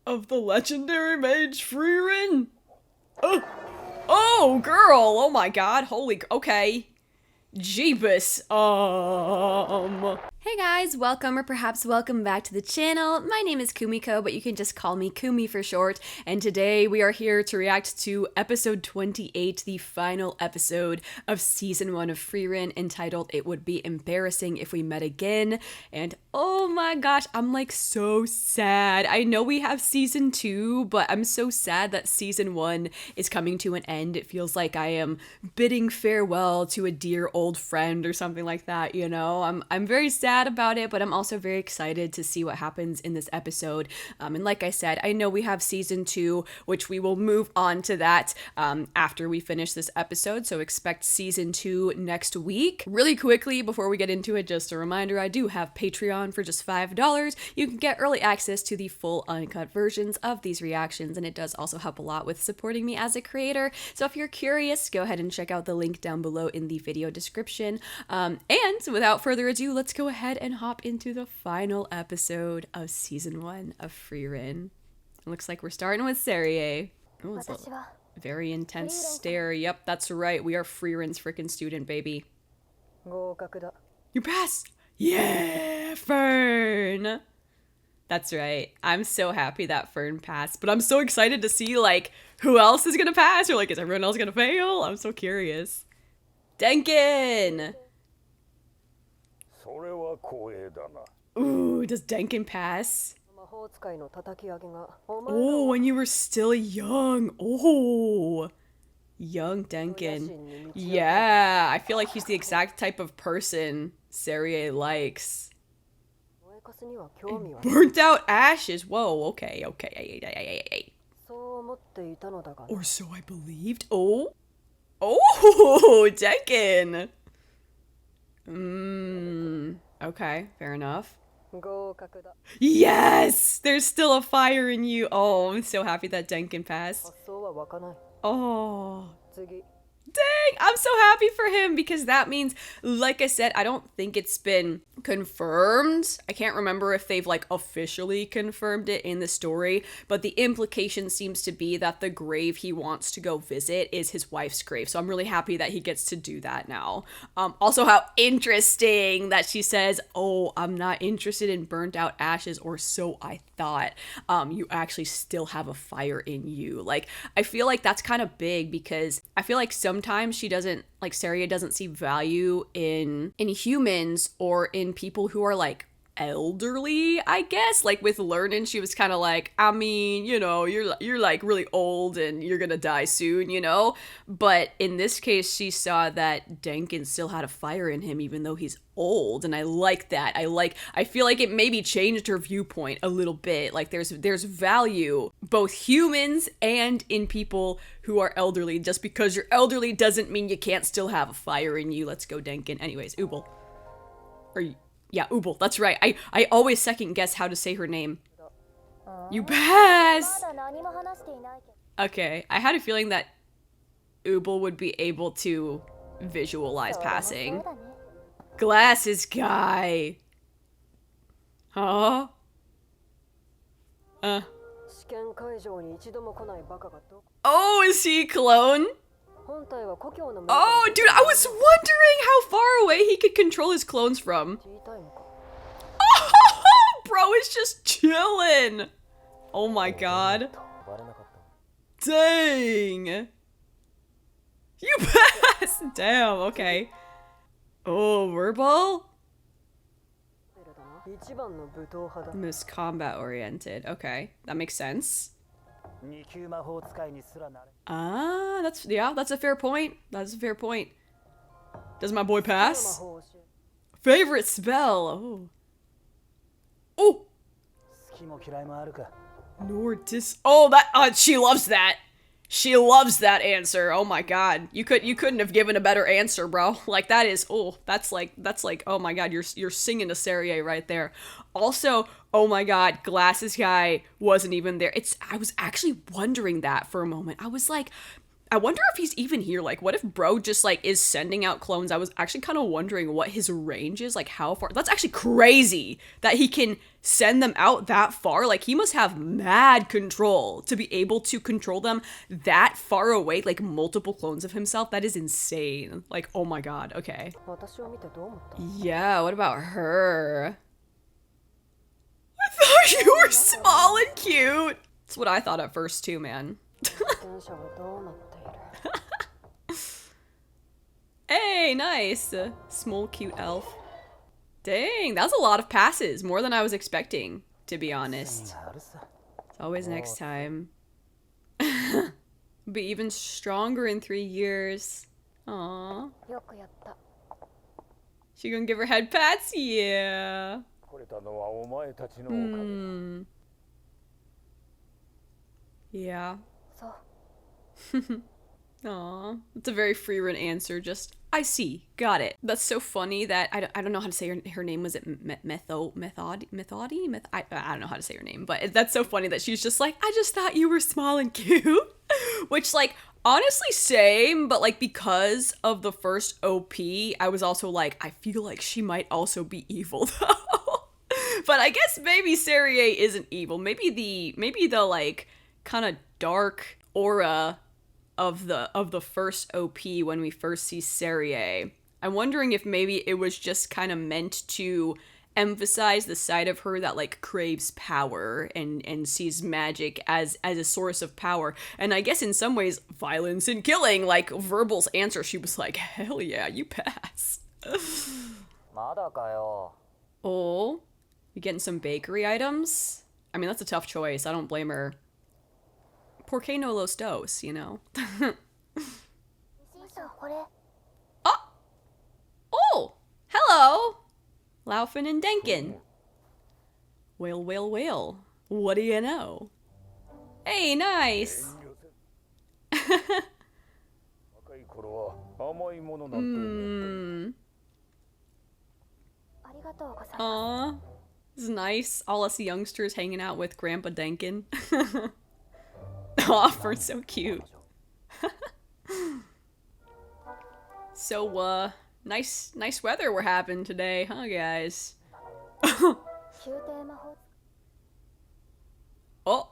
of the legendary mage Frieren. Oh, girl. Oh my god. Okay. Jeebus. Hey guys, welcome or perhaps welcome back to the channel. My name is Kumiko, but you can just call me Kumi for short. And today we are here to react to episode 28, the final episode of season 1 of Frieren, entitled It Would Be Embarrassing If We Met Again. And oh my gosh, I'm like so sad. I know we have season 2, but I'm so sad that season 1 is coming to an end. It feels like I am bidding farewell to a dear old friend or something like that, you know? I'm very sad about it, but I'm also very excited to see what happens in this episode. And like I said, I know we have season 2, which we will move on to that after we finish this episode, so expect season 2 next week. Really quickly, before we get into it, just a reminder, I do have Patreon for just $5. You can get early access to the full uncut versions of these reactions, and it does also help a lot with supporting me as a creator. So if you're curious, go ahead and check out the link down below in the video description. And without further ado, let's go ahead and hop into the final episode of season 1 of Frieren. It looks like we're starting with Serie. Oh, it's a very intense stare. Yep, that's right. We are Frieren's freaking student, baby. You passed! Yeah, Fern! That's right. I'm so happy that Fern passed, but I'm so excited to see, like, who else is gonna pass, or, like, is everyone else gonna fail? I'm so curious. Denkin! Ooh, does Denkin pass? Oh, when you were still young. Oh, young Denkin. Yeah, I feel like he's the exact type of person Serie likes. Burnt out ashes. Whoa, okay. Or so I believed. Oh, Denkin. Okay, fair enough. Yes! There's still a fire in you. Oh, I'm so happy that Denkin passed. Oh. Dang, I'm so happy for him, because that means, like I said, I don't think it's been confirmed. I can't remember if they've like officially confirmed it in the story, but the implication seems to be that the grave he wants to go visit is his wife's grave. So I'm really happy that he gets to do that now. Also, how interesting that she says, oh, I'm not interested in burnt out ashes, or so I thought. You actually still have a fire in you. Like, I feel like that's kind of big, because I feel like sometimes she doesn't, like, Seria doesn't see value in humans or in people who are like elderly, I guess. Like with Lernan, she was kind of like, I mean, you know, you're like really old and you're gonna die soon, you know? But in this case, she saw that Denkin still had a fire in him even though he's old, and I like that. I feel like it maybe changed her viewpoint a little bit. Like there's value, both humans and in people who are elderly. Just because you're elderly doesn't mean you can't still have a fire in you. Let's go, Denkin. Anyways, Ubel. Yeah, Ubel, that's right. I always second guess how to say her name. You pass! Okay, I had a feeling that Ubel would be able to visualize passing. Glasses guy! Huh? Oh, is he a clone? Oh, dude, I was wondering how far away he could control his clones from. Oh, bro is just chilling. Oh my god. Dang. You passed. Damn, okay. Oh, verbal? Most combat oriented. Okay, that makes sense. Ah, that's a fair point. That's a fair point. Does my boy pass? Favorite spell. Oh. Nordis. Oh, that. She loves that. She loves that answer. Oh my god. You couldn't have given a better answer, bro. Like that is. Oh, that's like. Oh my god. You're singing a Serie right there. Also, oh my god, glasses guy wasn't even there. I was actually wondering that for a moment. I was like, I wonder if he's even here. Like, what if bro just like is sending out clones? I was actually kind of wondering what his range is, like how far. That's actually crazy that he can send them out that far. Like, he must have mad control to be able to control them that far away, like multiple clones of himself. That is insane. Like, oh my god. Okay. Yeah, what about her? I thought you were small and cute. That's what I thought at first too, man. Hey, nice. Small, cute elf. Dang, that was a lot of passes. More than I was expecting, to be honest. It's always next time. Be even stronger in 3 years. Aww. She gonna give her head pats? Yeah. Yeah. Aw, it's a very Frieren answer, just, I see, got it. That's so funny that, I don't know how to say her name, was it Methodi? I don't know how to say her name, but that's so funny that she's just like, I just thought you were small and cute. Which, like, honestly same, but like because of the first OP, I was also like, I feel like she might also be evil though. But I guess maybe Serie isn't evil. Maybe the like kind of dark aura of the first OP when we first see Serie. I'm wondering if maybe it was just kind of meant to emphasize the side of her that like craves power and sees magic as a source of power. And I guess in some ways violence and killing, like Verbal's answer, she was like, hell yeah, you pass. Oh, you getting some bakery items? I mean, that's a tough choice. I don't blame her. Por qué no los dos, you know? Oh! Oh! Hello! Laufin and Denkin. Whale, whale, whale. What do you know? Hey, nice! Aw. This is nice. All us youngsters hanging out with Grandpa Denkin. Aw, Fern's so cute. So, nice weather we're having today, huh, guys? Oh.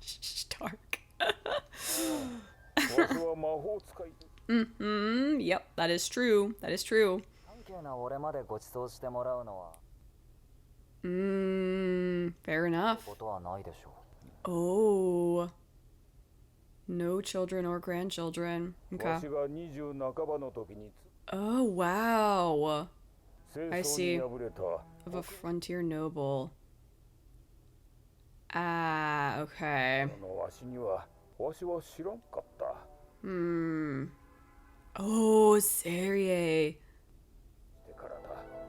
Stark. Yep, that is true. That is true. Fair enough. Oh. No children or grandchildren. Okay. Oh, wow. I see. Of a frontier noble. Ah, okay. Oh, Serie.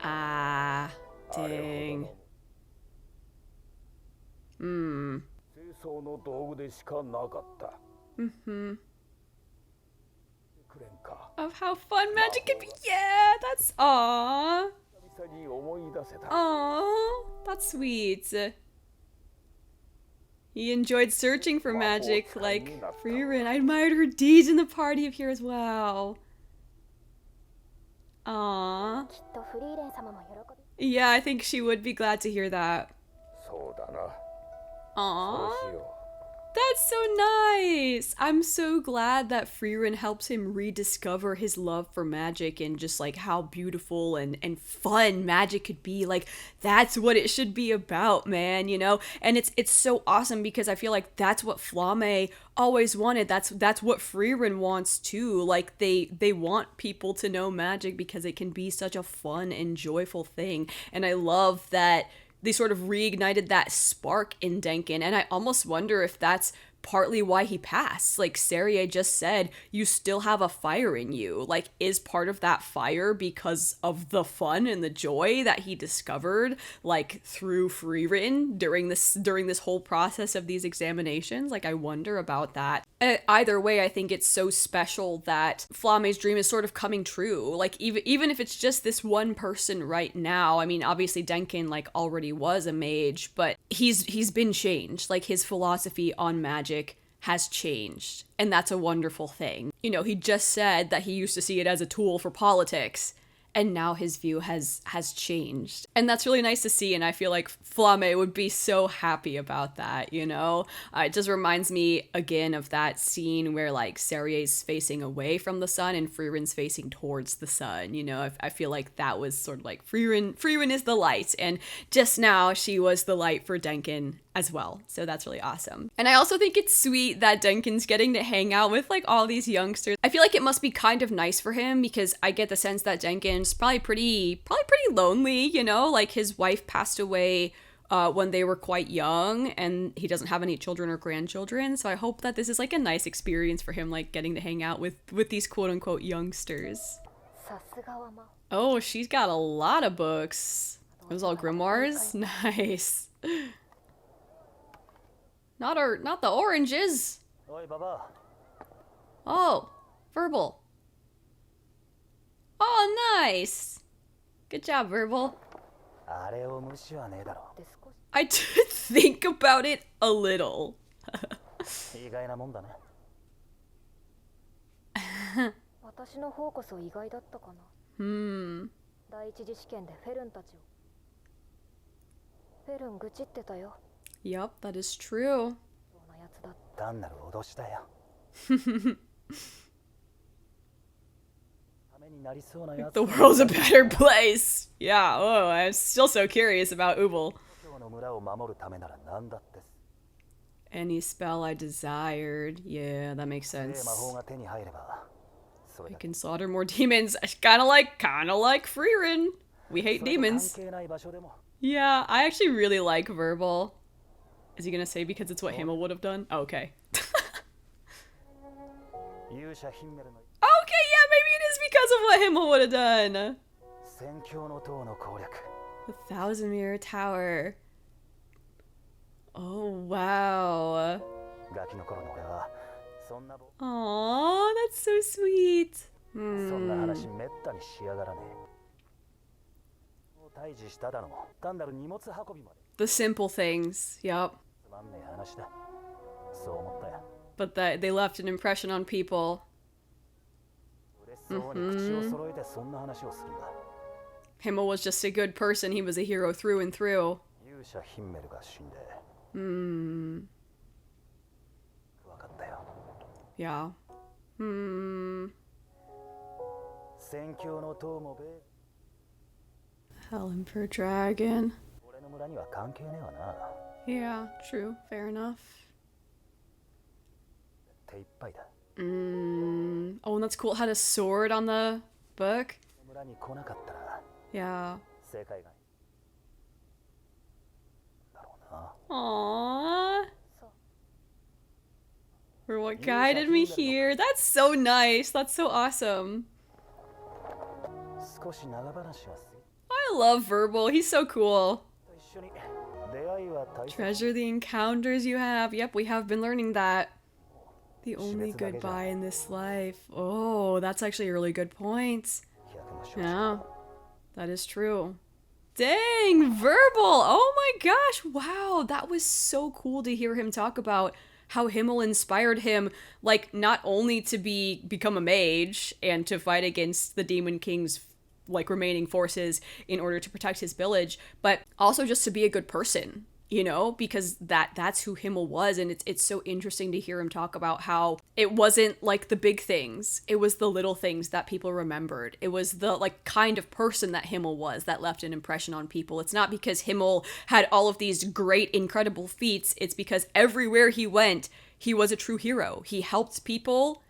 Ah, dang. Of how fun magic can be. Yeah, that's aww. Aww, that's sweet. He enjoyed searching for magic like Frieren. I admired her deeds in the party of heroes. Wow. Aww. Yeah, I think she would be glad to hear that. Aww. That's so nice! I'm so glad that Frieren helps him rediscover his love for magic and just like how beautiful and fun magic could be. Like, that's what it should be about, man, you know? And it's so awesome because I feel like that's what Flamme always wanted. That's what Frieren wants too. Like, they want people to know magic because it can be such a fun and joyful thing. And I love that they sort of reignited that spark in Denkin, and I almost wonder if that's partly why he passed. Like, Serie just said, you still have a fire in you. Like, is part of that fire because of the fun and the joy that he discovered, like, through Frieren during this whole process of these examinations? Like, I wonder about that. Either way, I think it's so special that Flame's dream is sort of coming true. Like, even if it's just this one person right now. I mean, obviously Denkin, like, already was a mage, but he's been changed. Like, his philosophy on magic has changed, and that's a wonderful thing. You know, he just said that he used to see it as a tool for politics, and now his view has changed. And that's really nice to see, and I feel like Flame would be so happy about that, you know? It just reminds me, again, of that scene where, like, Serie's facing away from the sun and Frieren's facing towards the sun, you know? I feel like that was sort of like Frieren is the light, and just now she was the light for Denkin as well. So that's really awesome. And I also think it's sweet that Denkin's getting to hang out with, like, all these youngsters. I feel like it must be kind of nice for him, because I get the sense that Denkin's probably pretty lonely, you know? Like, his wife passed away when they were quite young, and he doesn't have any children or grandchildren. So I hope that this is, like, a nice experience for him, like, getting to hang out with these quote-unquote youngsters. Oh, she's got a lot of books. Those all grimoires? Nice. Not the oranges. Oh, verbal. Oh, nice. Good job, verbal. I did think about it a little. Yup, that is true. The world's a better place. Yeah, oh, I'm still so curious about Ubel. Any spell I desired. Yeah, that makes sense. I can slaughter more demons. Kinda like Frieren. We hate demons. Yeah, I actually really like verbal. Is he gonna say because it's what Himmel would have done? Oh, okay. Okay, yeah, maybe it is because of what Himmel would have done. The Thousand Mirror Tower. Oh, wow. Aww, that's so sweet. The simple things, yep. But that they left an impression on people. Himmel was just a good person. He was a hero through and through. Yeah. Helen per dragon. Yeah, true. Fair enough. Oh, and that's cool. It had a sword on the book. Yeah. Aww. For what guided me here. That's so nice. That's so awesome. I love verbal. He's so cool. Treasure the encounters you have. Yep, we have been learning that. The only goodbye in this life. Oh, that's actually a really good point. Yeah, that is true. Dang, verbal. Oh my gosh. Wow, that was so cool to hear him talk about how Himmel inspired him, like, not only to become a mage and to fight against the Demon King's, like, remaining forces in order to protect his village, but also just to be a good person, you know, because that's who Himmel was. And it's so interesting to hear him talk about how it wasn't like the big things, it was the little things that people remembered. It was the, like, kind of person that Himmel was that left an impression on people. It's not because Himmel had all of these great, incredible feats. It's because everywhere he went, he was a true hero. He helped people.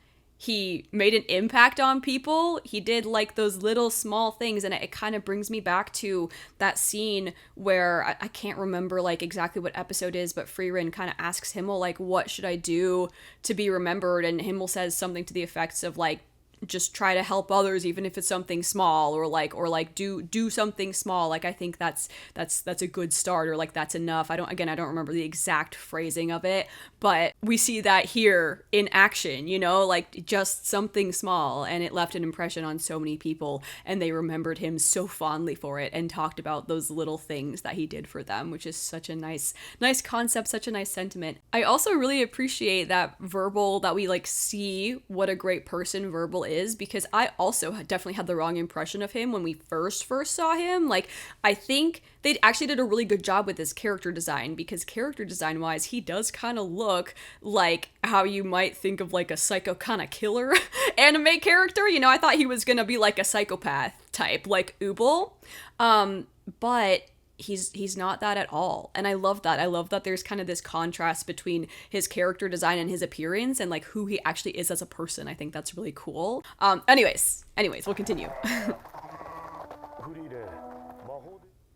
he made an impact on people. He did like those little small things, and it kind of brings me back to that scene where I can't remember like exactly what episode it is, but Frieren kind of asks Himmel like, what should I do to be remembered? And Himmel says something to the effects of like, just try to help others even if it's something small, or like do something small. Like, I think that's a good start, or like that's enough. I don't remember the exact phrasing of it, but we see that here in action, you know, like just something small, and it left an impression on so many people, and they remembered him so fondly for it and talked about those little things that he did for them, which is such a nice concept, such a nice sentiment. I also really appreciate that Verbal, that we like see what a great person Verbal is, because I also definitely had the wrong impression of him when we first saw him. Like, I think they actually did a really good job with his character design, because character design wise, he does kind of look like how you might think of like a psycho kind of killer anime character. You know, I thought he was gonna be like a psychopath type, like Ubel, but he's not that at all, and I love that. I love that there's kind of this contrast between his character design and his appearance, and like who he actually is as a person. I think that's really cool. Anyways, we'll continue.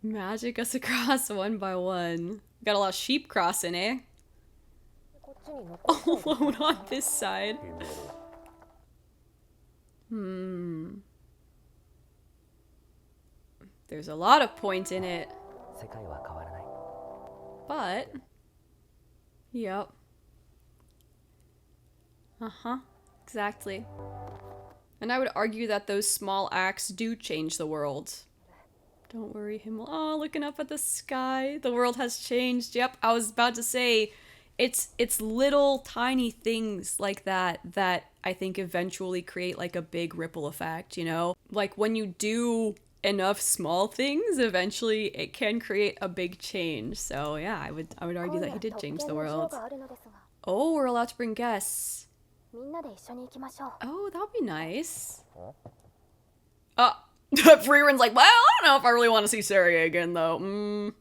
Magic us across one by one. Got a lot of sheep crossing, eh? Alone on this side. There's a lot of point in it. But, yep. Exactly. And I would argue that those small acts do change the world. Don't worry, Himmel. Oh, looking up at the sky. The world has changed. Yep, I was about to say, it's little tiny things like that I think eventually create like a big ripple effect, you know? Like when you do enough small things, eventually it can create a big change. So yeah, I would argue that he did change the world. Oh, we're allowed to bring guests. Oh, that'll be nice. Frieren's like, well, I don't know if I really want to see Saria again, though.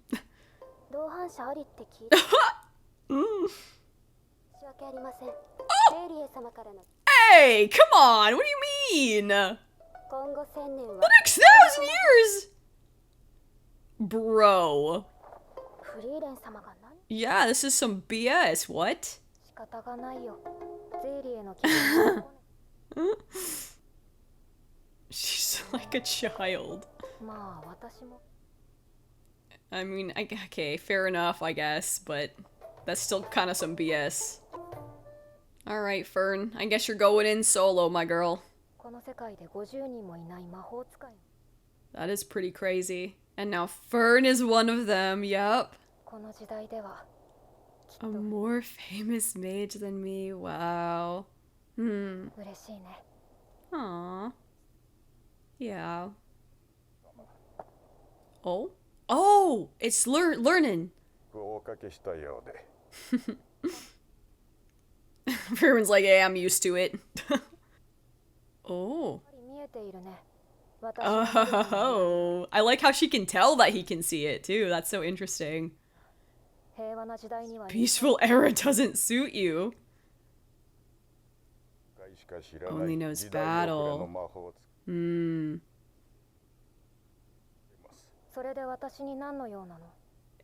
Oh! Hey, come on! What do you mean? The next 1,000 years? Bro. Yeah, this is some BS. What? She's like a child. I mean, okay, fair enough, I guess, but that's still kind of some BS. Alright, Fern, I guess you're going in solo, my girl. That is pretty crazy. And now Fern is one of them, yup. A more famous mage than me, wow. Aww. Yeah. Oh? Oh! It's learning! Everyone's like, yeah, I'm used to it. Oh. Oh. I like how she can tell that he can see it, too. That's so interesting. Peaceful era doesn't suit you. Only knows battle.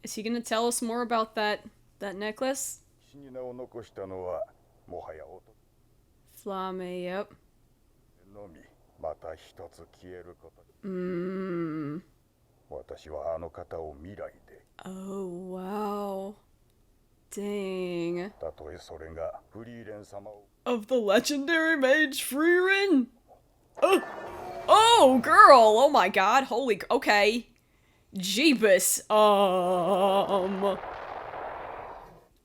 Is he gonna tell us more about that necklace? Flame, yep. Oh, wow. Dang. Of the legendary mage Frieren? Oh, girl! Oh my god, holy... Okay. Jeebus.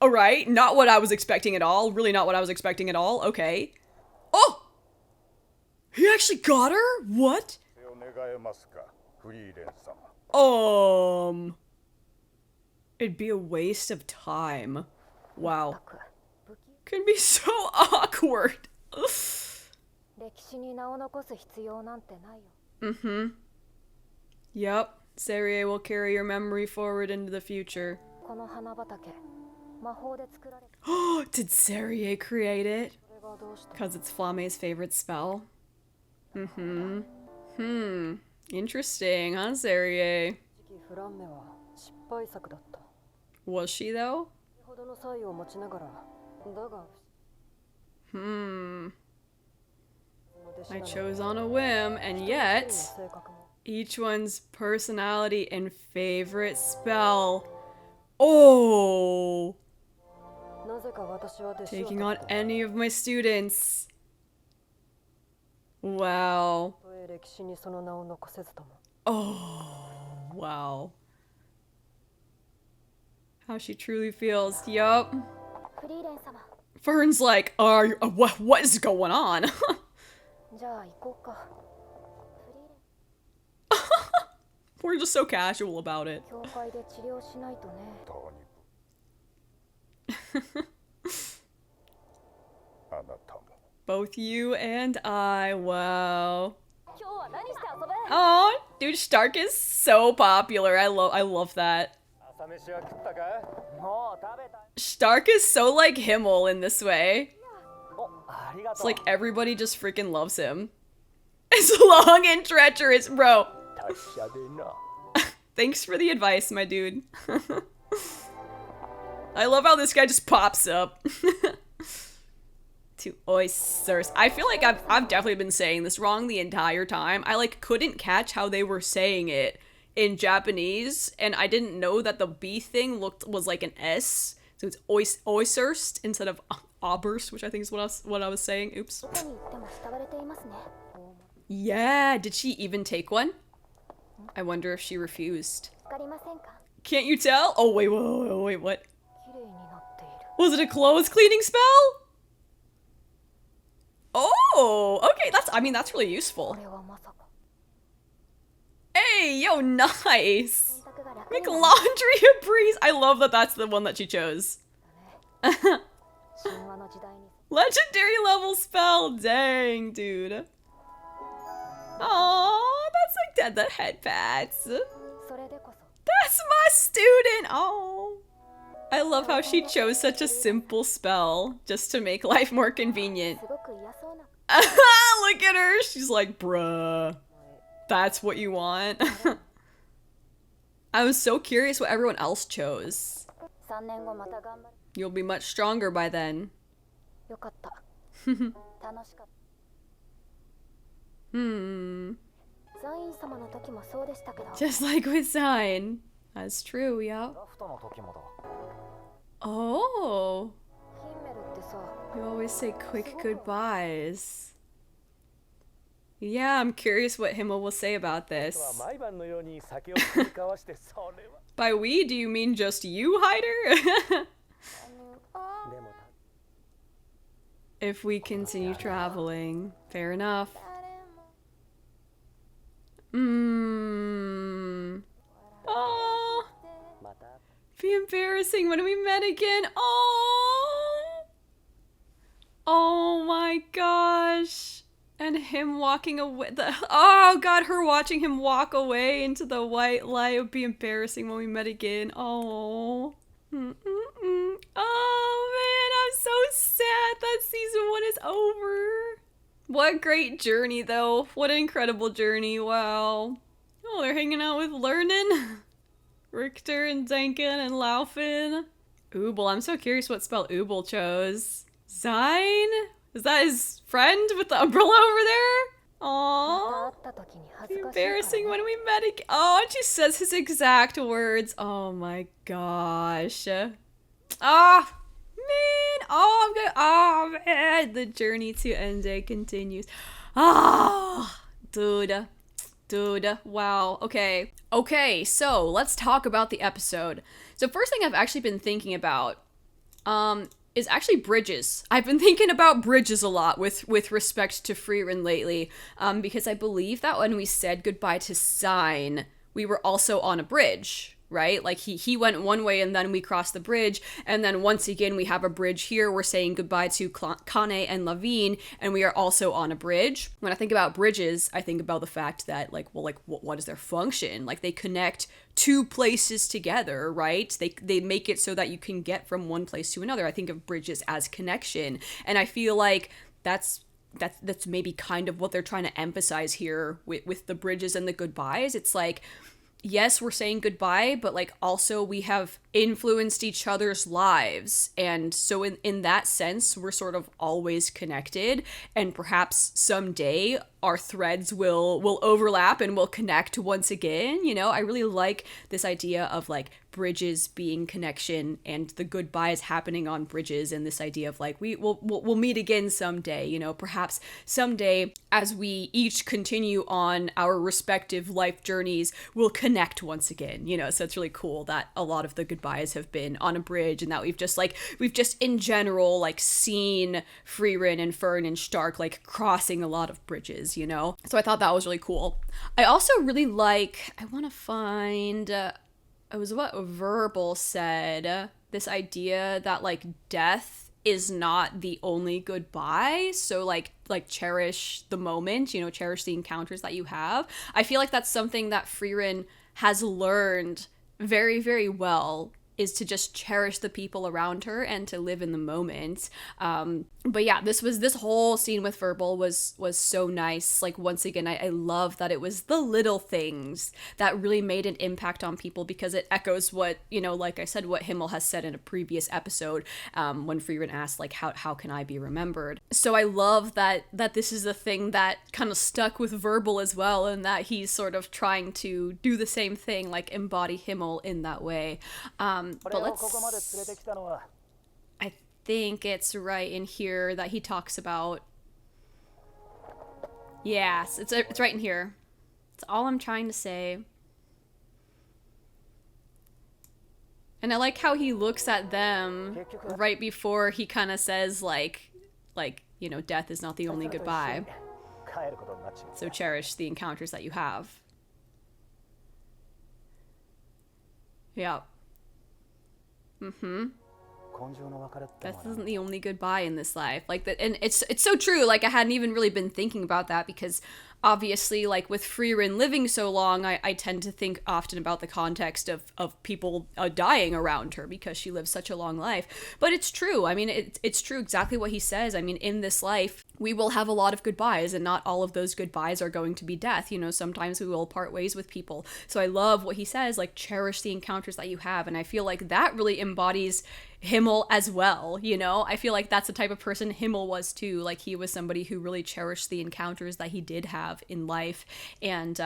Alright, not what I was expecting at all. Really not what I was expecting at all. Okay. Oh! He actually got her? What? It'd be a waste of time. Wow. Can be so awkward. Yep. Saria will carry your memory forward into the future. Did Saria create it? Because it's Flame's favorite spell. Interesting, huh, Serie? Was she, though? I chose on a whim, and yet each one's personality and favorite spell. Oh! Taking on any of my students. Wow. Oh, wow. How she truly feels. Yup. Fern's like, what is going on? We're just so casual about it. Both you and I, wow. Oh, dude, Stark is so popular. I love that. Stark is so like Himmel in this way. It's like everybody just freaking loves him. It's long and treacherous, bro. Thanks for the advice, my dude. I love how this guy just pops up. To oysters. I feel like I've definitely been saying this wrong the entire time. I like couldn't catch how they were saying it in Japanese, and I didn't know that the B thing was like an S, so it's oysters instead of oberst, which I think is what I was saying. Oops. Yeah, did she even take one? I wonder if she refused. Can't you tell? Oh wait, wait, what? Was it a clothes cleaning spell? Oh, okay, that's really useful. Hey, yo, nice! Make laundry a breeze! I love that that's the one that she chose. Legendary level spell, dang, dude. Oh, that's like the head pats. That's my student, oh. I love how she chose such a simple spell just to make life more convenient. Look at her, she's like, bruh. That's what you want? I was so curious what everyone else chose. You'll be much stronger by then. Just like with Sign. That's true, yeah. Oh. You always say quick goodbyes. Yeah, I'm curious what Himmel will say about this. By we, do you mean just you, Hyder? If we continue traveling. Fair enough. Oh. Be embarrassing when we met again. Oh. Oh my gosh. And him walking away. Oh god, her watching him walk away into the white light would be embarrassing when we met again. Oh. Oh man, I'm so sad that season 1 is over. What a great journey though. What an incredible journey. Wow. Oh, they're hanging out with Lernen. Richter and Denken and Laufin. Ubel. I'm so curious what spell Ubel chose. Zine? Is that his friend with the umbrella over there? Aww. Embarrassing when we met again. Oh, and she says his exact words. Oh my gosh. Ah, man. Oh, I'm good. Oh, man. The journey to Ende continues. Ah, dude. Dude, wow. Okay. Okay, so let's talk about the episode. So first thing I've actually been thinking about is actually bridges. I've been thinking about bridges a lot with respect to Frieren lately, because I believe that when we said goodbye to Sign, we were also on a bridge. right? Like he went one way and then we crossed the bridge, and then once again we have a bridge here. We're saying goodbye to Kane and Lavine, and we are also on a bridge. When I think about bridges, I think about the fact that like, well, like what is their function? Like they connect two places together, right? They make it so that you can get from one place to another. I think of bridges as connection, and I feel like that's maybe kind of what they're trying to emphasize here with the bridges and the goodbyes. It's like, yes, we're saying goodbye, but like also we have influenced each other's lives. And so in that sense, we're sort of always connected, and perhaps someday our threads will overlap and will connect once again. You know, I really like this idea of like bridges being connection and the goodbyes happening on bridges, and this idea of like we'll meet again someday, you know, perhaps someday as we each continue on our respective life journeys, we'll connect once again, you know. So it's really cool that a lot of the goodbyes have been on a bridge, and that we've just in general like seen Frieren and Fern and Stark like crossing a lot of bridges, you know. So I thought that was really cool. I also really like, I want to find it was what Verbal said, this idea that like death is not the only goodbye. So like cherish the moment, you know, cherish the encounters that you have. I feel like that's something that Frieren has learned very, very well, is to just cherish the people around her and to live in the moment. But yeah, this whole scene with Verbal was so nice. Like, once again, I love that it was the little things that really made an impact on people, because it echoes what, you know, like I said, what Himmel has said in a previous episode, when Frieren asked, like, how can I be remembered? So I love that this is a thing that kind of stuck with Verbal as well, and that he's sort of trying to do the same thing, like embody Himmel in that way. But I think it's right in here that he talks about, yes, it's right in here. It's all I'm trying to say. And I like how he looks at them right before he kind of says like, you know, death is not the only goodbye. So cherish the encounters that you have. Yeah. Death isn't the only goodbye in this life. Like that, and it's so true. Like, I hadn't even really been thinking about that, because obviously, like, with Frieren living so long, I tend to think often about the context of people dying around her, because she lives such a long life. But it's true. I mean, it's true exactly what he says. I mean, in this life, we will have a lot of goodbyes, and not all of those goodbyes are going to be death. You know, sometimes we will part ways with people. So I love what he says, like, cherish the encounters that you have. And I feel like that really embodies Himmel as well, you know? I feel like that's the type of person Himmel was too. Like, he was somebody who really cherished the encounters that he did have in life. And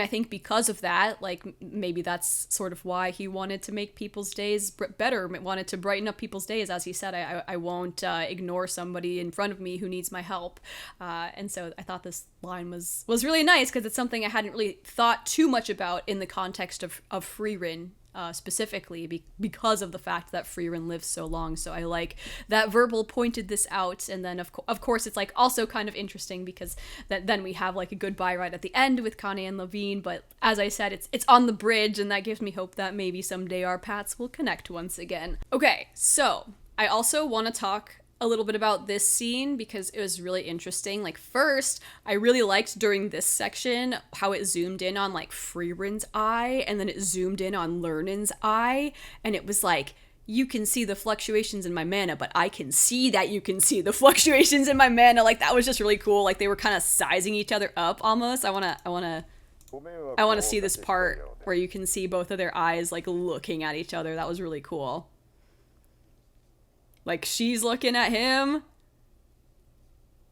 I think because of that, like, maybe that's sort of why he wanted to make people's days better, wanted to brighten up people's days. As he said, I won't ignore somebody in front of me who needs my help. And so I thought this line was really nice, because it's something I hadn't really thought too much about in the context of Frieren. Specifically because of the fact that Frieren lives so long. So I like that Verbal pointed this out. And then of course it's like also kind of interesting, because then we have like a goodbye right at the end with Kane and Lavine. But as I said, it's on the bridge, and that gives me hope that maybe someday our paths will connect once again. Okay, so I also want to talk a little bit about this scene, because it was really interesting. Like, first, I really liked during this section how it zoomed in on like Frieren's eye, and then it zoomed in on Lernen's eye, and it was like, you can see the fluctuations in my mana, but I can see that you can see the fluctuations in my mana. Like, that was just really cool. Like, they were kind of sizing each other up almost. I want to see this part where you can see both of their eyes like looking at each other. That was really cool. Like, she's looking at him,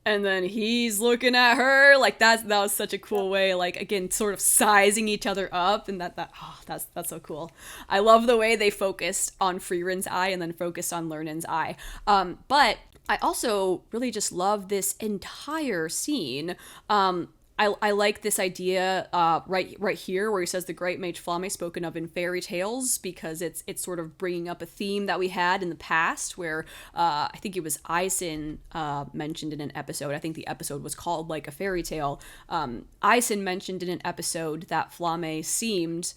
and then he's looking at her. Like, that was such a cool way, like, again, sort of sizing each other up, and that's so cool. I love the way they focused on Frieren's eye and then focused on Lernen's eye. But I also really just love this entire scene. I like this idea right here where he says the great mage Flamme spoken of in fairy tales, because it's sort of bringing up a theme that we had in the past, where I think it was Eisen mentioned in an episode. I think the episode was called like a fairy tale. Eisen mentioned in an episode that Flamme seemed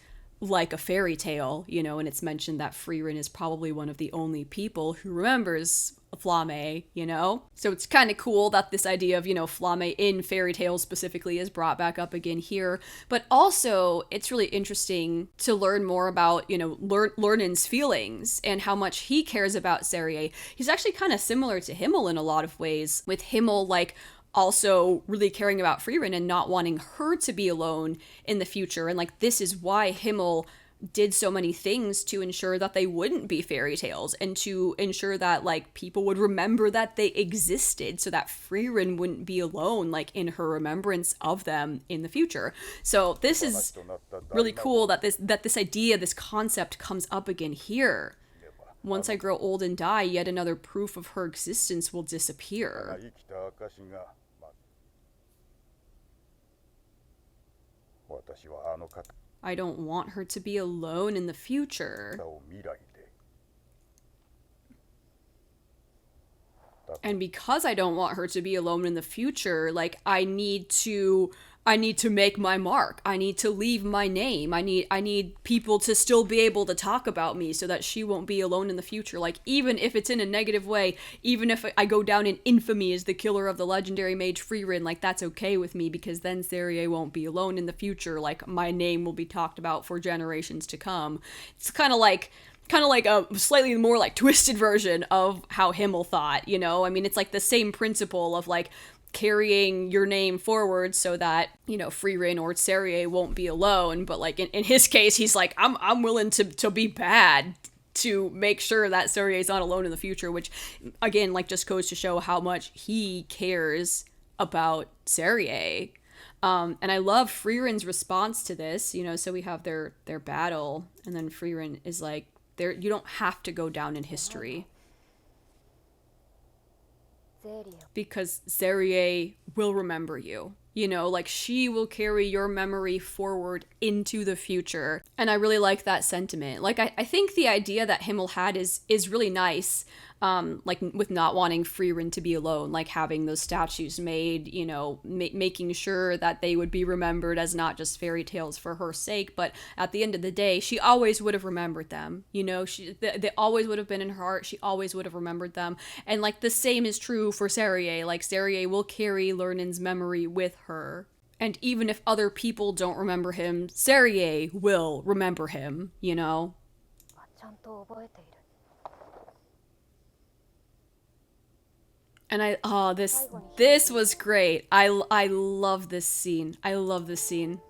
like a fairy tale, you know, and it's mentioned that Frieren is probably one of the only people who remembers Flamme, you know? So it's kind of cool that this idea of, you know, Flamme in fairy tales specifically is brought back up again here. But also, it's really interesting to learn more about, you know, Lernen's feelings and how much he cares about Serie. He's actually kind of similar to Himmel in a lot of ways, with Himmel, like, also really caring about Frieren and not wanting her to be alone in the future. And, like, this is why Himmel did so many things to ensure that they wouldn't be fairy tales and to ensure that, like, people would remember that they existed so that Frieren wouldn't be alone, like, in her remembrance of them in the future. So this is really cool that this idea, this concept comes up again here. Once I grow old and die, yet another proof of her existence will disappear. I don't want her to be alone in the future. And because I don't want her to be alone in the future, like, I need to make my mark. I need to leave my name. I need people to still be able to talk about me so that she won't be alone in the future. Like, even if it's in a negative way, even if I go down in infamy as the killer of the legendary mage Frieren, like, that's okay with me, because then Serie won't be alone in the future. Like, my name will be talked about for generations to come. It's kind of like a slightly more, like, twisted version of how Himmel thought, you know? I mean, it's like the same principle of, like, carrying your name forward so that, you know, Frieren or Serie won't be alone. But, like, in his case, he's like, I'm willing to be bad to make sure that Serie is not alone in the future, which, again, like, just goes to show how much he cares about Serie. And I love Frieren's response to this, you know. So we have their battle, and then Frieren is like, you don't have to go down in history, because Serie will remember you. You know, like, she will carry your memory forward into the future. And I really like that sentiment. Like, I think the idea that Himmel had is really nice. Like, with not wanting Frieren to be alone, like, having those statues made, you know, making sure that they would be remembered as not just fairy tales for her sake, but at the end of the day, she always would have remembered them, you know. They always would have been in her heart. She always would have remembered them. And, like, the same is true for Serie. Like, Serie will carry Lernen's memory with her. And even if other people don't remember him, Serie will remember him, you know. And this was great. I love this scene. I love this scene.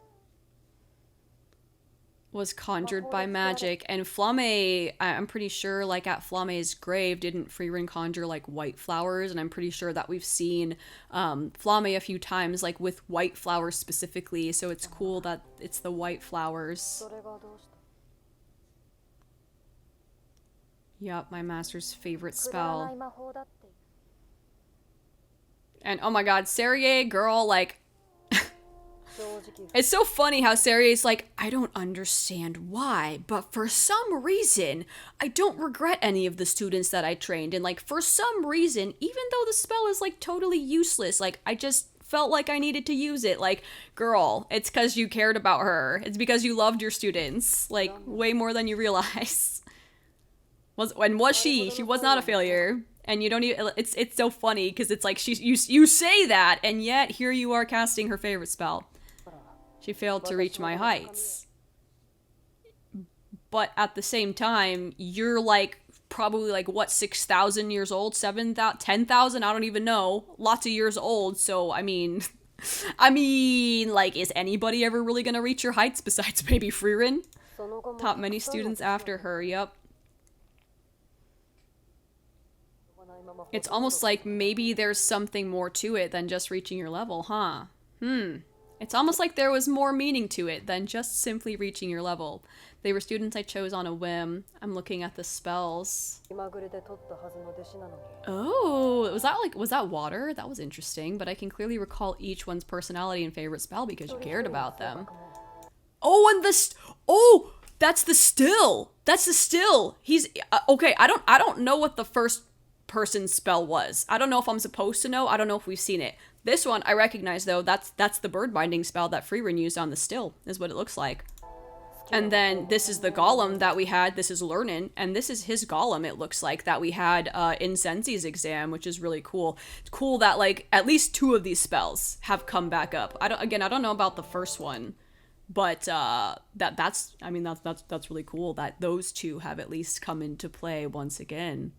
Was conjured by magic, and Flamme, I'm pretty sure, like, at Flamme's grave, didn't Frieren conjure, like, white flowers? And I'm pretty sure that we've seen Flamme a few times, like, with white flowers specifically, so it's cool that it's the white flowers. Yup, my master's favorite spell. And oh my god, Serie, girl, like, it's so funny how Serie's like, I don't understand why, but for some reason, I don't regret any of the students that I trained. And, like, for some reason, even though the spell is, like, totally useless, like, I just felt like I needed to use it. Like, girl, it's because you cared about her. It's because you loved your students, like, way more than you realize. She was not a failure. And you don't even, it's so funny, because it's like, you say that, and yet here you are casting her favorite spell. She failed to reach my heights. But at the same time, you're, like, probably, like, what, 6,000 years old? 7,000? 10,000? I don't even know. Lots of years old, so, I mean, like, is anybody ever really gonna reach your heights besides maybe Frieren? Taught many students after her, yep. It's almost like maybe there's something more to it than just reaching your level, huh? It's almost like there was more meaning to it than just simply reaching your level. They were students I chose on a whim. I'm looking at the spells. Oh, was that water? That was interesting, but I can clearly recall each one's personality and favorite spell because you cared about them. Oh, and that's the still. That's the still. He's okay. I don't know what the first person's spell was. I don't know if I'm supposed to know. I don't know if we've seen it. This one I recognize, though. That's the bird binding spell that Frieren used on the still, is what it looks like. And then this is the golem that we had. This is Lernin, and this is his golem, it looks like, that we had in Sensi's exam, which is really cool. It's cool that, like, at least 2 of these spells have come back up. I don't know about the first one, but that's really cool that those 2 have at least come into play once again.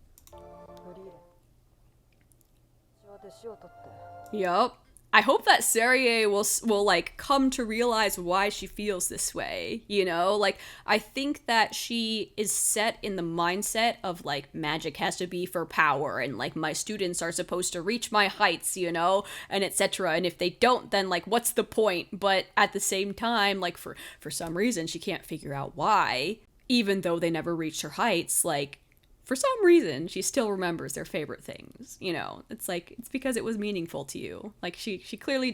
Yup. I hope that Serie will like come to realize why she feels this way, you know? Like, I think that she is set in the mindset of, like, magic has to be for power, and, like, my students are supposed to reach my heights, you know, and etc. And if they don't, then, like, what's the point? But at the same time, like, for some reason, she can't figure out why, even though they never reached her heights, like, for some reason, she still remembers their favorite things, you know? It's like, it's because it was meaningful to you. Like, she clearly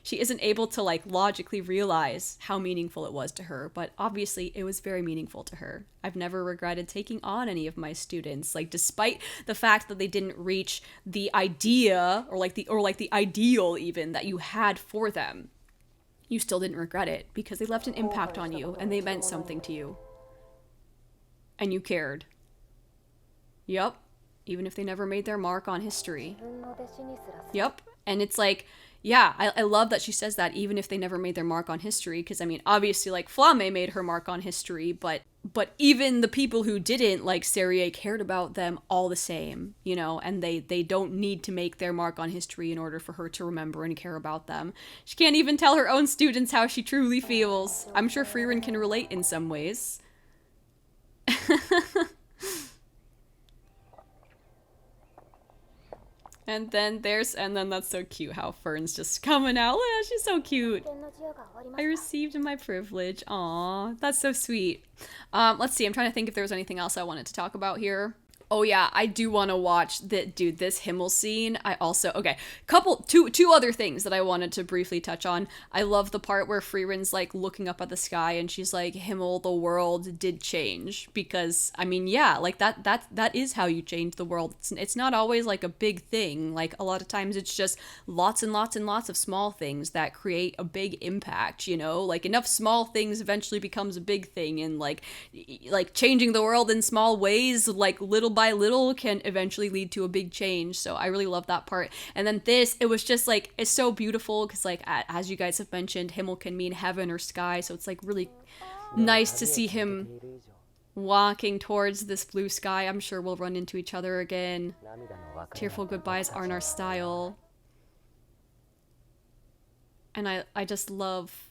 she isn't able to, like, logically realize how meaningful it was to her, but obviously it was very meaningful to her. I've never regretted taking on any of my students, like, despite the fact that they didn't reach the idea, or the ideal even, that you had for them. You still didn't regret it, because they left an impact on you, and they meant something to you. And you cared. Yup. Even if they never made their mark on history. Yup. And it's like, yeah, I love that she says that, even if they never made their mark on history, because, I mean, obviously, like, Flame made her mark on history, but even the people who didn't, like, Serie cared about them all the same, you know, and they don't need to make their mark on history in order for her to remember and care about them. She can't even tell her own students how she truly feels. I'm sure Frieren can relate in some ways. And then that's so cute how Fern's just coming out. Yeah, she's so cute. I received my privilege. Aw, that's so sweet. Let's see, I'm trying to think if there was anything else I wanted to talk about here. Oh yeah, I do want to watch this Himmel scene. I also, okay, two other things that I wanted to briefly touch on. I love the part where Frieren's like looking up at the sky and she's like, Himmel, the world did change. Because, I mean, yeah, like that is how you change the world. It's not always like a big thing. Like, a lot of times it's just lots and lots and lots of small things that create a big impact, you know? Like, enough small things eventually becomes a big thing, and like changing the world in small ways, like little by little, can eventually lead to a big change. So I really love that part. And then it was just like, it's so beautiful because, like, as you guys have mentioned, Himmel can mean heaven or sky, so it's like really nice to see him walking towards this blue sky. I'm sure we'll run into each other again. Tearful goodbyes aren't our style. And I just love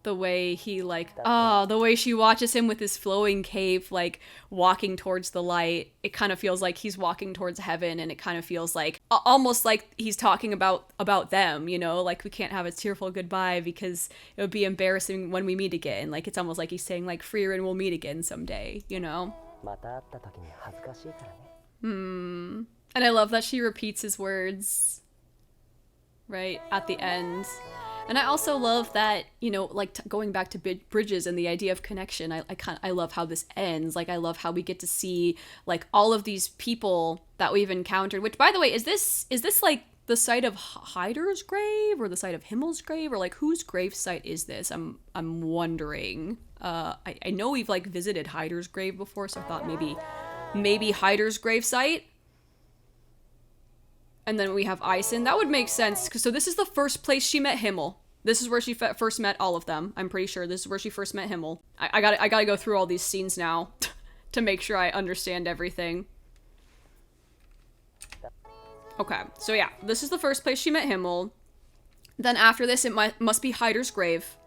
the way he, like, the way she watches him with his flowing cape, like, walking towards the light. It kind of feels like he's walking towards heaven, and it kind of feels like, almost like he's talking about them, you know? Like, we can't have a tearful goodbye because it would be embarrassing when we meet again. Like, it's almost like he's saying, like, Frieren will meet again someday, you know? And I love that she repeats his words right at the end. And I also love that, you know, like, going back to bridges and the idea of connection, I love how this ends. Like, I love how we get to see, like, all of these people that we've encountered, which, by the way, is this like the site of Hyder's grave, or the site of Himmel's grave, or like whose grave site is this? I'm wondering. I know we've like visited Hyder's grave before, so I thought maybe Hyder's grave site. And then we have Ison. That would make sense. So this is the first place she met Himmel. This is where she first met all of them. I'm pretty sure this is where she first met Himmel. I gotta go through all these scenes now to make sure I understand everything. Okay, so yeah, this is the first place she met Himmel. Then after this, it must be Hyder's grave.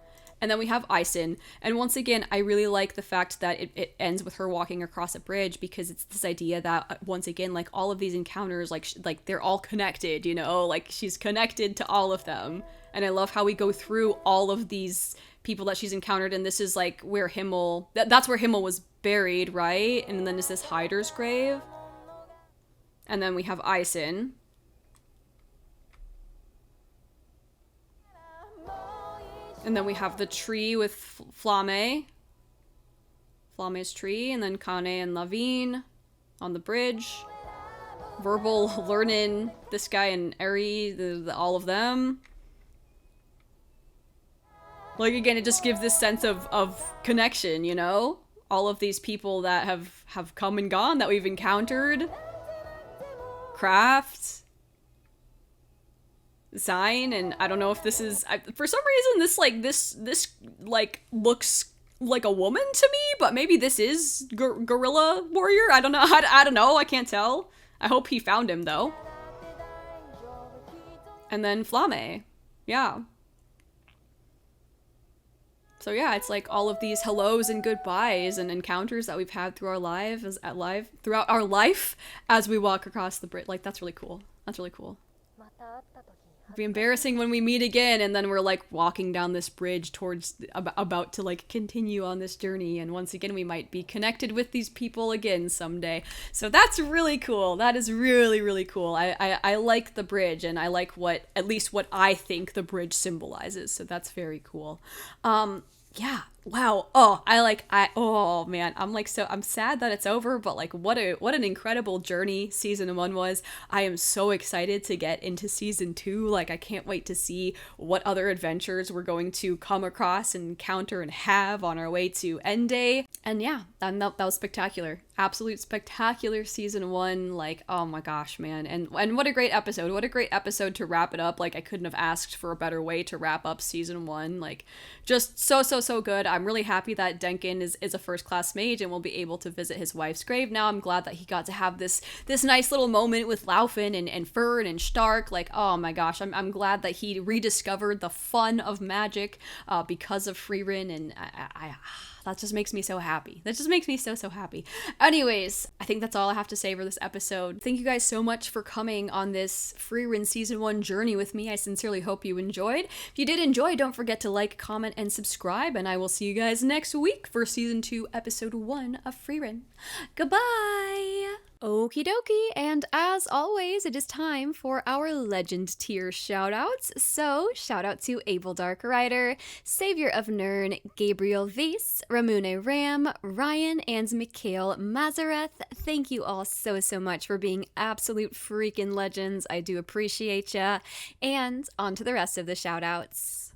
And then we have Ison. And once again, I really like the fact that it ends with her walking across a bridge, because it's this idea that, once again, like, all of these encounters, like they're all connected, you know? Like, she's connected to all of them. And I love how we go through all of these people that she's encountered, and this is, like, where Himmel... That's where Himmel was buried, right? And then is this Hyder's grave? And then we have Ison. And then we have the tree with Flame's tree, and then Kane and Lavine on the bridge. Verbal, Lernin, this guy and Eri, all of them. Like, again, it just gives this sense of connection, you know? All of these people that have come and gone that we've encountered. Craft. Sign, and I don't know if this is... for some reason, this looks like a woman to me, but maybe this is Gorilla Warrior? I don't know. I don't know. I can't tell. I hope he found him, though. And then Flame. Yeah. So yeah, it's like all of these hellos and goodbyes and encounters that we've had through our throughout our life as we walk across the bridge. Like, that's really cool. That's really cool. It'd be embarrassing when we meet again and then we're like walking down this bridge towards about to like continue on this journey, and once again we might be connected with these people again someday. So that's really cool. That is really, really cool. I like the bridge, and I like at least what I think the bridge symbolizes. So that's very cool. Yeah. Wow. Oh man, I'm sad that it's over, but like what an incredible journey season 1 was. I am so excited to get into season 2. Like, I can't wait to see what other adventures we're going to come across and encounter and have on our way to End Day. And yeah, that was spectacular. Absolute spectacular season 1. Like, oh my gosh, man. And what a great episode. What a great episode to wrap it up. Like, I couldn't have asked for a better way to wrap up season 1. Like, just so good. I'm really happy that Denkin is a first class mage and will be able to visit his wife's grave now. I'm glad that he got to have this nice little moment with Laufin and Fern and Stark. Like, oh my gosh, I'm glad that he rediscovered the fun of magic because of Frieren, and I that just makes me so happy. That just makes me so happy. Anyways, I think that's all I have to say for this episode. Thank you guys so much for coming on this Frieren season 1 journey with me. I sincerely hope you enjoyed. If you did enjoy, don't forget to like, comment, and subscribe, and I will see you guys next week for season 2, episode 1 of Frieren. Goodbye! Okie dokie, and as always, it is time for our legend tier shoutouts. So, shout out to Abel Dark Rider, Savior of Nern, Gabriel Vase, Ramune Ram, Ryan, and Mikhail Mazareth. Thank you all so much for being absolute freaking legends. I do appreciate ya. And on to the rest of the shoutouts.